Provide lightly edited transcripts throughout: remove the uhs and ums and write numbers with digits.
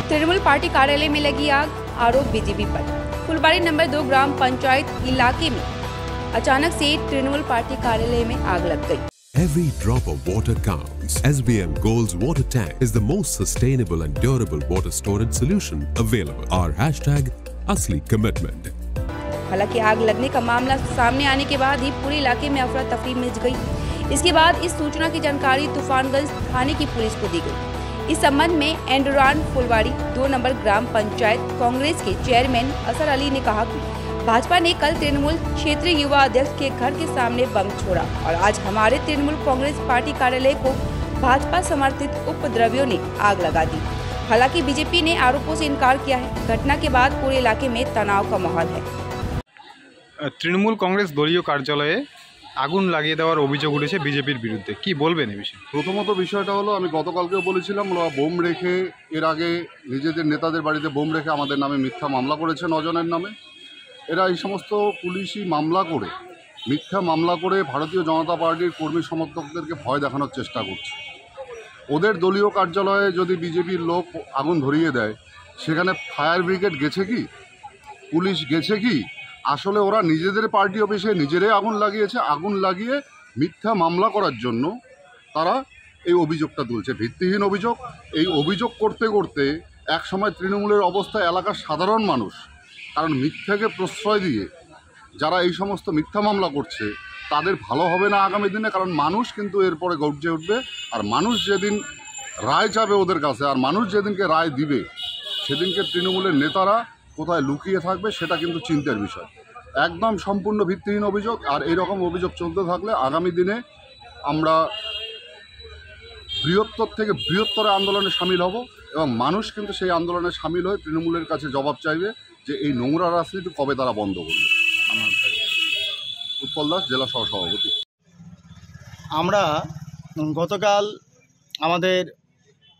Trinamool party कार्यालय में लगी आग, आरोप बीजेपी पर। फुलबाड़ी नंबर 2 ग्राम पंचायत इलाके में अचानक से तृणमूल पार्टी कार्यालय में आग लग गई। Every drop of water counts. SBM Gold's water tank is the most sustainable and durable water storage solution available. Our hashtag असली commitment. हालांकि आग लगने का मामला सामने आने के बाद ही पूरे इलाके में अफरा तफरी मच गई। इसके बाद इस सूचना की जानकारी तूफानगंज थाने की पुलिस को दी गई। इस संबंध में एंडोरान फुलबाड़ी 2 नंबर ग्राम पंचायत कांग्रेस के चेयरमैन असर अली ने कहा कि भाजपा ने कल तृणमूल क्षेत्रीय युवा अध्यक्ष के घर के सामने बम छोड़ा और आज हमारे तृणमूल कांग्रेस पार्टी कार्यालय को भाजपा समर्थित उपद्रवियों ने आग लगा दी। हालांकि बीजेपी ने आरोपों से इनकार किया है। घटना के बाद पूरे इलाके में तनाव का माहौल है। तृणमूल कांग्रेस दलीय कार्यालये আগুন লাগিয়ে দেওয়ার অভিযোগ উঠেছে বিজেপির বিরুদ্ধে, কি বলবেন এই বিষয়ে? প্রথমত বিষয়টা হলো, আমি গতকালকেও বলেছিলাম, ওরা বোম রেখে এর আগে নিজেদের নেতাদের বাড়িতে বোম রেখে আমাদের নামে মিথ্যা মামলা করেছে 9 জনের নামে। এরা এই সমস্ত পুলিশি মামলা করে, মিথ্যা মামলা করে ভারতীয় জনতা পার্টির কর্মী সমর্থকদেরকে ভয় দেখানোর চেষ্টা করছে। ওদের দলীয় কার্যালয়ে যদি বিজেপির লোক আগুন ধরিয়ে দেয়, সেখানে ফায়ার ব্রিগেড গেছে কি, পুলিশ গেছে কি? আসলে ওরা নিজেদের পার্টি অফিসে নিজেরাই আগুন লাগিয়েছে। আগুন লাগিয়ে মিথ্যা মামলা করার জন্য তারা এই অভিযোগটা তুলছে, ভিত্তিহীন অভিযোগ। এই অভিযোগ করতে করতে একসময় তৃণমূলের অবস্থা এলাকার সাধারণ মানুষ, কারণ মিথ্যাকে প্রশ্রয় দিয়ে যারা এই সমস্ত মিথ্যা মামলা করছে তাদের ভালো হবে না আগামী দিনে। কারণ মানুষ কিন্তু এরপরে গর্জে উঠবে, আর মানুষ যেদিন রায় চাবে ওদের কাছে, আর মানুষ যেদিনকে রায় দিবে, সেদিনকে তৃণমূলের নেতারা কোথায় লুকিয়ে থাকবে সেটা কিন্তু চিন্তার বিষয়। একদম সম্পূর্ণ ভিত্তিহীন অভিযোগ। আর এইরকম অভিযোগ চলতে থাকলে আগামী দিনে আমরা বৃহত্তর থেকে বৃহত্তর আন্দোলনে সামিল হব এবং মানুষ কিন্তু সেই আন্দোলনে সামিল হয়ে তৃণমূলের কাছে জবাব চাইবে যে এই নোংরা রাজনীতি কবে তারা বন্ধ করবে। উৎপল দাস, জেলা সহসভাপতি। আমরা গতকাল আমাদের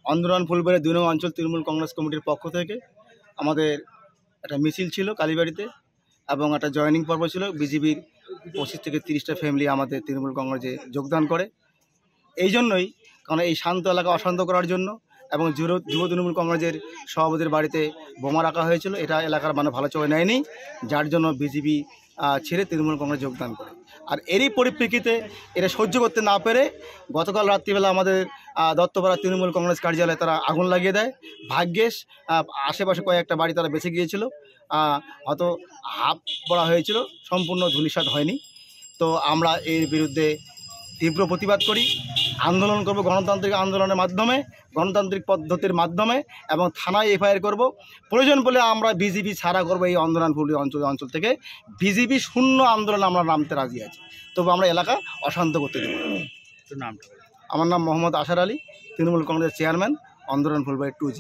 আন্দোলন ফুলবাড়ি 2 নং অঞ্চল তৃণমূল কংগ্রেস কমিটির পক্ষ থেকে আমাদের একটা মিছিল ছিল কালীবাড়িতে এবং একটা জয়েনিং পর্ব ছিল। বিজেপির 25 থেকে 30টা ফ্যামিলি আমাদের তৃণমূল কংগ্রেসে যোগদান করে। এই জন্যই, কারণ এই শান্ত এলাকা অশান্ত করার জন্য এবং যুব তৃণমূল কংগ্রেসের সভাপতির বাড়িতে বোমা রাখা হয়েছিল। এটা এলাকার মানে ভালো চোখে নেয়নি, যার জন্য বিজেপি ছেড়ে তৃণমূল কংগ্রেস যোগদান করে। আর এরই পরিপ্রেক্ষিতে এটা সহ্য করতে না পেরে গতকাল রাত্রিবেলা আমাদের দত্তপাড়া তৃণমূল কংগ্রেস কার্যালয়ে তারা আগুন লাগিয়ে দেয়। ভাগ্যেশ আশেপাশে কয়েকটা বাড়ি তারা বেঁচে গিয়েছিল, হয়তো হাফ পড়া হয়েছিল, সম্পূর্ণ ধূলিসাৎ হয়নি। তো আমরা এর বিরুদ্ধে তীব্র প্রতিবাদ করি, আন্দোলন করব গণতান্ত্রিক আন্দোলনের মাধ্যমে, গণতান্ত্রিক পদ্ধতির মাধ্যমে, এবং থানায় এফআইআর করব। প্রয়োজন বলে আমরা বিজেপি ছাড়া করব এই আন্দোলন ফুল অঞ্চল থেকে। বিজেপি শূন্য আন্দোলন আমরা নামতে রাজি আছি, তবু আমরা এলাকা অশান্ত করতে দেব। আমার নাম মোহাম্মদ আসার আলী, তৃণমূল কংগ্রেস চেয়ারম্যান, আন্দোলন ফুলবাড়ি 2G।